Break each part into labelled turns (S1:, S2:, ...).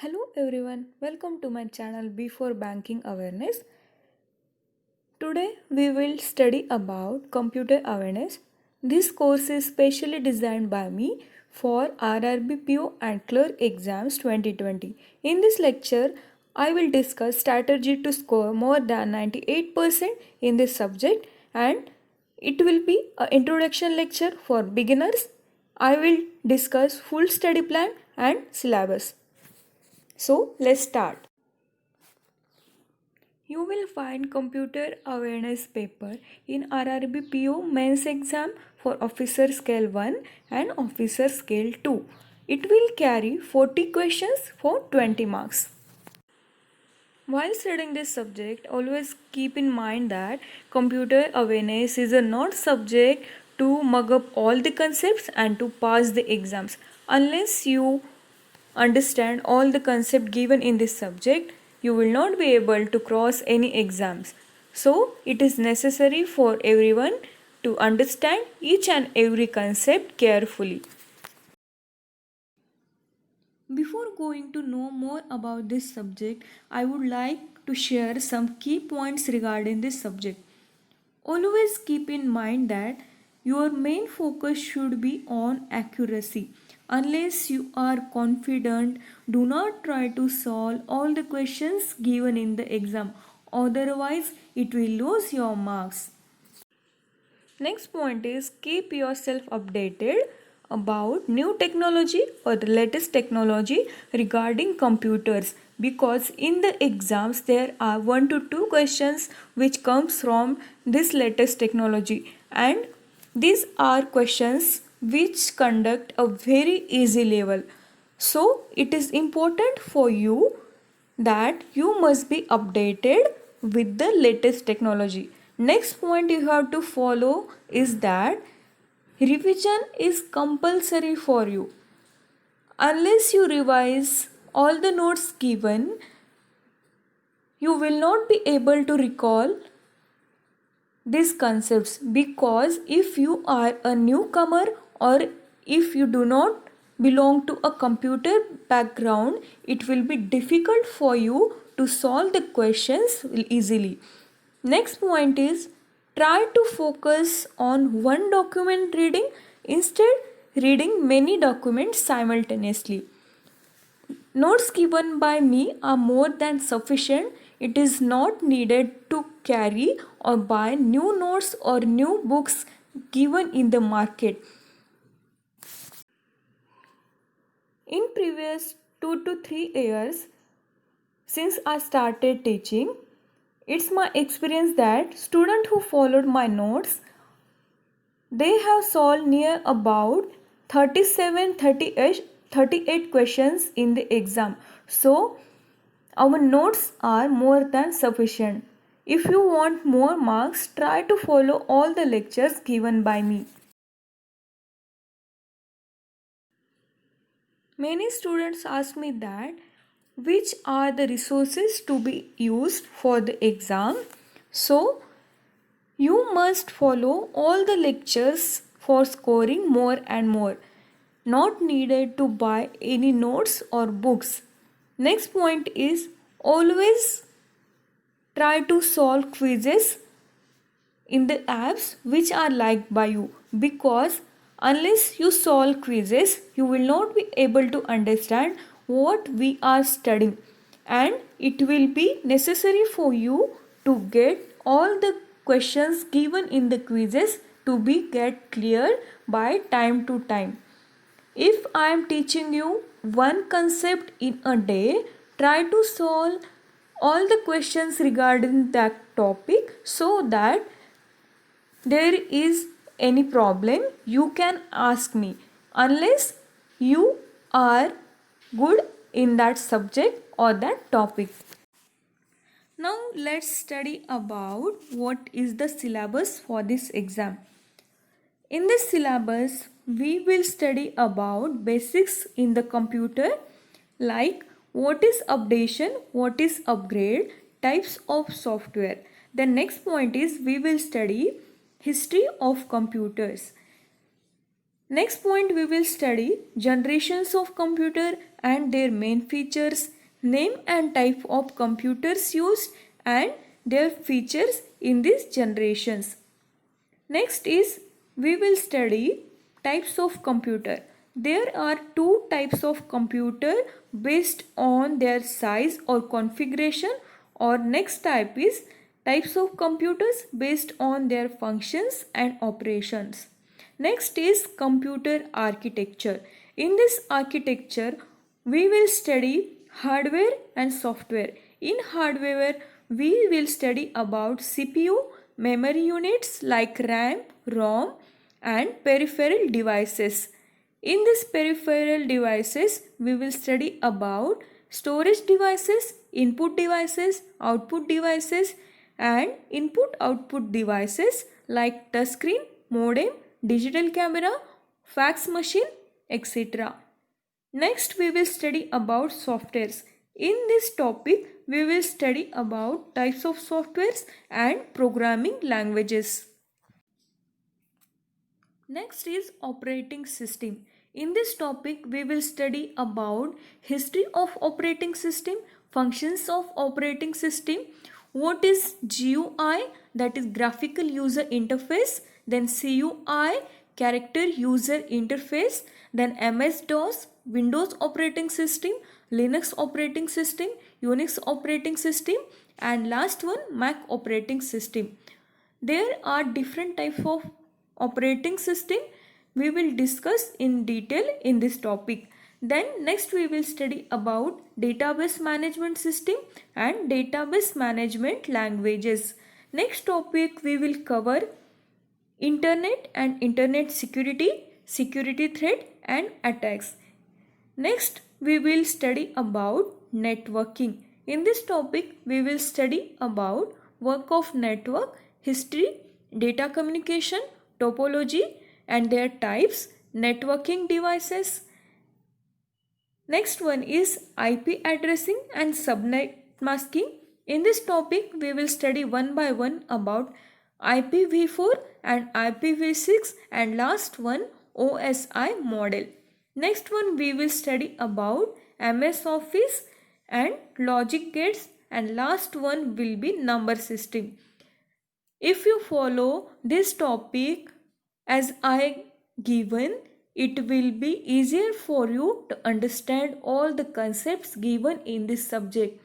S1: Hello everyone, welcome to my channel Before Banking Awareness. Today we will study about computer awareness. This course is specially designed by me for RRB PO and clerk exams 2020. In this lecture, I will discuss strategy to score more than 98% in this subject, and it will be an introduction lecture for beginners. I will discuss full study plan and syllabus. So let's start. You will find computer awareness paper in RRB PO mains exam for officer scale 1 and officer scale 2. It will carry 40 questions for 20 marks. While studying this subject, always keep in mind that computer awareness is a not subject to mug up all the concepts and to pass the exams. Unless you understand all the concept given in this subject, you will not be able to cross any exams. So, it is necessary for everyone to understand each and every concept carefully. Before going to know more about this subject, I would like to share some key points regarding this subject. Always keep in mind that your main focus should be on accuracy. Unless you are confident, do not try to solve all the questions given in the exam. Otherwise, it will lose your marks. Next point is keep yourself updated about new technology or the latest technology regarding computers, because in the exams there are 1 to 2 questions which comes from this latest technology, and these are questions which conduct a very easy level. So it is important for you that you must be updated with the latest technology. Next point you have to follow is that revision is compulsory for you. Unless you revise all the notes given, you will not be able to recall these concepts, because if you are a newcomer or if you do not belong to a computer background, it will be difficult for you to solve the questions easily. Next point is try to focus on one document reading instead reading many documents simultaneously. Notes given by me are more than sufficient. It is not needed to carry or buy new notes or new books given in the market. In previous 2 to 3 years since I started teaching, it's my experience that students who followed my notes, they have solved near about 38 questions in the exam. So our notes are more than sufficient. If you want more marks, try to follow all the lectures given by me. Many students ask me that which are the resources to be used for the exam. So you must follow all the lectures for scoring more and more. Not needed to buy any notes or books. Next point is always try to solve quizzes in the apps which are liked by you, because unless you solve quizzes you will not be able to understand what we are studying, and it will be necessary for you to get all the questions given in the quizzes to be get clear by time to time. If I am teaching you one concept in a day, try to solve all the questions regarding that topic, so that there is any problem you can ask me, unless you are good in that subject or that topic. Now let's study about what is the syllabus for this exam. In this syllabus, we will study about basics in the computer, like what is updation, what is upgrade, types of software. The next point is we will study history of computers. Next point, we will study generations of computer and their main features, name and type of computers used and their features in these generations. Next is we will study types of computer. There are two types of computer based on their size or configuration, or next type is types of computers based on their functions and operations. Next is computer architecture. In this architecture, we will study hardware and software. In hardware, we will study about CPU, memory units like RAM, ROM, and peripheral devices. In these peripheral devices, we will study about storage devices, input devices, output devices, and input-output devices like touchscreen, modem, digital camera, fax machine, etc. Next, we will study about softwares. In this topic, we will study about types of softwares and programming languages. Next is operating system. In this topic, we will study about history of operating system, functions of operating system, what is GUI, that is graphical user interface, then CUI, character user interface, then MS-DOS, Windows operating system, Linux operating system, Unix operating system, and last one Mac operating system. There are different types of operating system we will discuss in detail in this topic. Then next we will study about database management system and database management languages. Next topic we will cover internet and internet security, security threat and attacks. Next we will study about networking. In this topic we will study about work of network, history, data communication, topology and their types, networking devices. Next one is IP addressing and subnet masking. In this topic, we will study one by one about IPv4 and IPv6 and last one OSI model. Next one we will study about MS Office and logic gates and last one will be number system. If you follow this topic as I given, it will be easier for you to understand all the concepts given in this subject.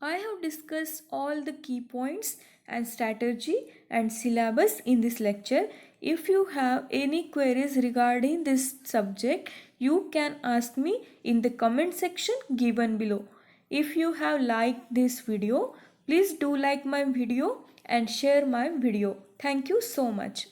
S1: I have discussed all the key points and strategy and syllabus in this lecture. If you have any queries regarding this subject, you can ask me in the comment section given below. If you have liked this video, please do like my video and share my video. Thank you so much.